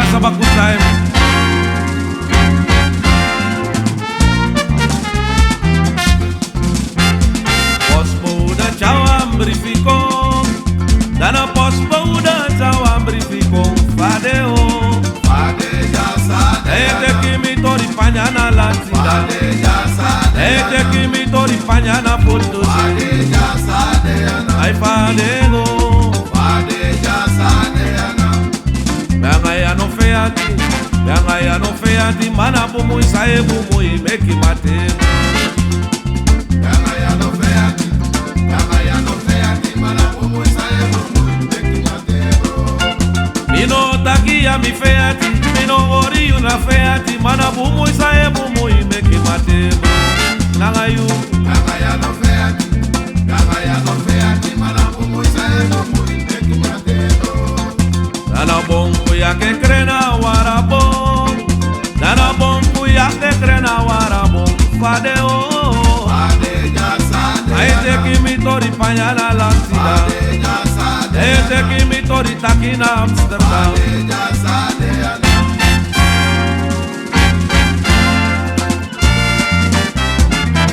passa bakusai. Posbode tchau ambrificou, dana posbode tchau ambrificou, fadeo. Fadeja sade Ete que me tori panhana latida, Fadeja sade ete que me tori panhana porto. Fadeja sade Ai fadego, Fadeja sade Banga ya no feati, banga ya no feati, mana bumu isae bumu imeki mate. Yama ya no feati Mana pomo isae pomo Meki matero Mino taki ya mi feati, mino ori una feati, mana bumu isae bumu imeki mate. Nangayu, Yama ya no feati Mana pomo isae pomo Meki matero dana bonku ya que crena warabon, dana bonku ya que crena warabon, fadeo. Fadeja sade Aite ki mi tori panhana latida, Fadeja sade aite ki mi tori takina Amsterdam. Fadeja sade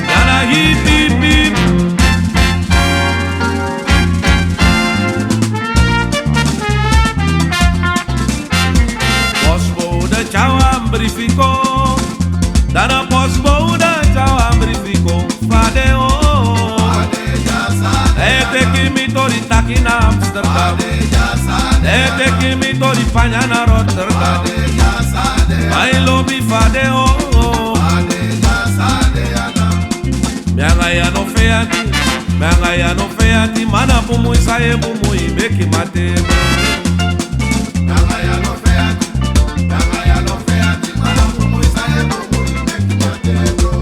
Dana hip hip hip. Posbode tchau ambrificou, dana posbode tchau ambrificou, fadeo. Fadeja sade Ete que me tori takina Amsterdam, Fadeja sade ete que me tori panhana Rotterdam. Fadeja sade Ai lobi fadeo, Fadeja sade Banga ya no feati, mana bumu isae bumu imeki mate. Yama ya no feati Mana pomo isae pomo Meki matero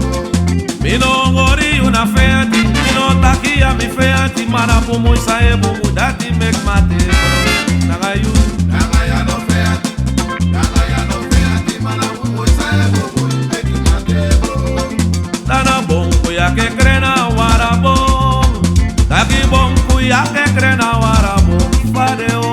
Mino ori una feati, mino taki ya mi feati, mana bumu isae bumu dati mek mate. Nangayu, Yama ya no feati Mana pomo isae pomo Meki matero dana bonku ya que crena warabon, taki bonku ya que crena warabon, fadeo.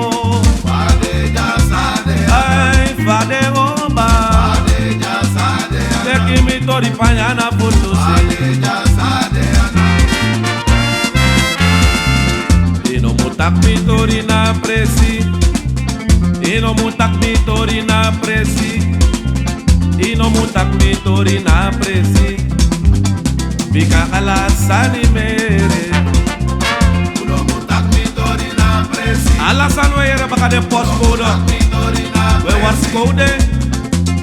Fadeja sade Ai fadeo ba, Fadeja sade teki mi tori panhana porto. Fadeja sade Ino mutak mi tori na presi, ino mutak mi tori na presi, ino mutak mi tori na presi. Bika alasani mere, Uno mutak mitori na presi alasan were baka de postcode, Mitori na we wars code.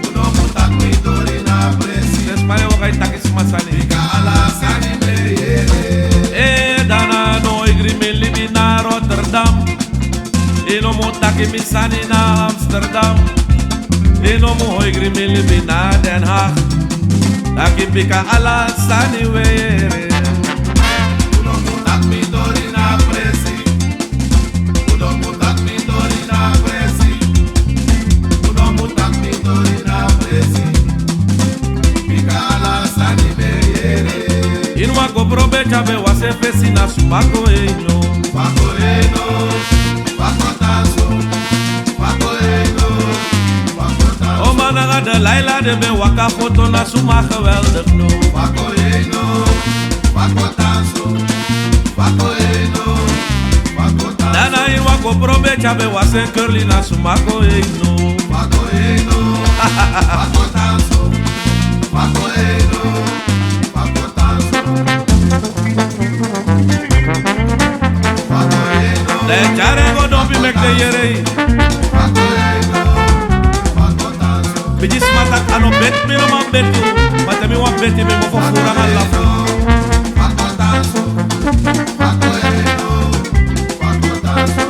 Uno mutak mitori na presi Despayo wakay takis masani. Ka alasani meyere Dana no igri mi libi na Rotterdam, ino mutak mi sani na Amsterdam, ino mo igri mi libi na Den Haag. Taki pika alasani were. Uno mutak mitori na presi Uno mutak mitori na presi Uno mutak mitori na presi Ka alasani meyere Inwa go probe chabe wase fesi na sumako eino. Fakoreno Fakotaso Fakoreno Fakotaso O managa de Laila de be waka foto na suma geweldig no. Fakoreno Fakotaso Fakoreno Fakotaso Dana inwa go probe chabe wase curly na sumako eino. Fakoreno Fakotaso Fakoreno Fakotaso Fakoreno Le chare go don't be make the yere. Fakoreno Fakotaso Bijis matak ano bet mi no man bet you. Mata mi wan beti me mo fo fura man lafu. Fakotaso Fakoreno Fakotaso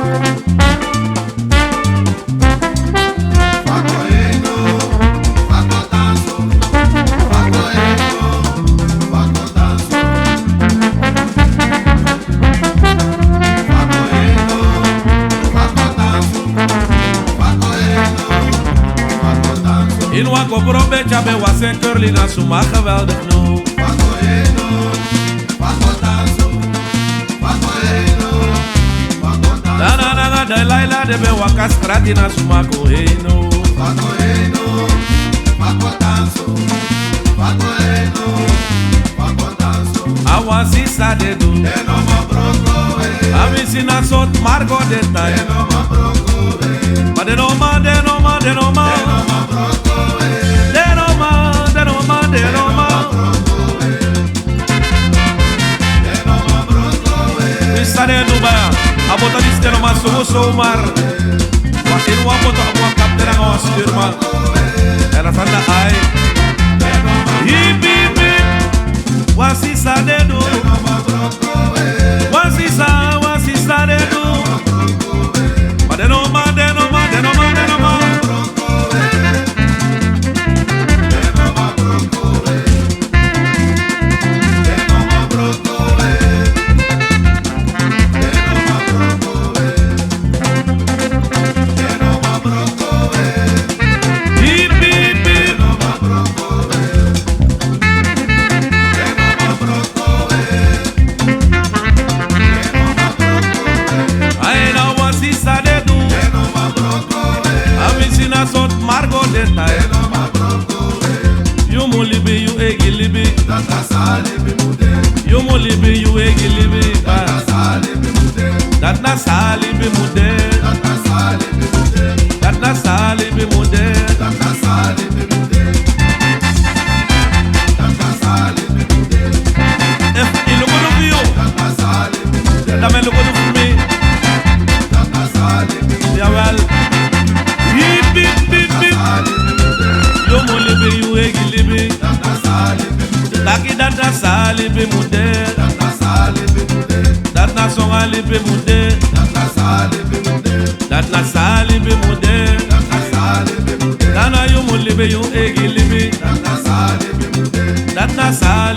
Fakoreno Fakotaso Fakoreno Fakotaso Fakoreno Fakotaso Fakoreno Inwa go probe chabe wase curly na suma geweldig no. Fakoreno Fakotaso Fakoreno Fakotaso Dana naga de Laila de be waka strati na sumako eino. Facoreno, facotanso, facoreno, facotanso. Awasisa dedu. Enoma broco, Amisina sot margo detai. enoma broco, Madenoma, denoma, denoma. enoma broco, Denoma, denoma, denoma. enoma broco, Isade Dubai. Abota disteno masumo somar. Wakin wabota abwa kaptera ngawas firma. Era tanda ai. Hip hip hip. Wasisa dedu. Wasisa dedu. Madenoma, denoma, denoma, denoma. Hip hip hip. Aina wasisa dedu. Amisina sot margo detai. You mulibi, you egilibi. You mulibi, you egilibi. Dat na salibi mude. Dat na salibi mude. If you look at you, dame look at me. Yeah well. Hip hip hip hip. You mulibi, you egilibi. Taki dat na salibi mude. Dat na songa libi mude. Dat na salibi mude. Dana you mulibi, you egilibi. Dat na salibi.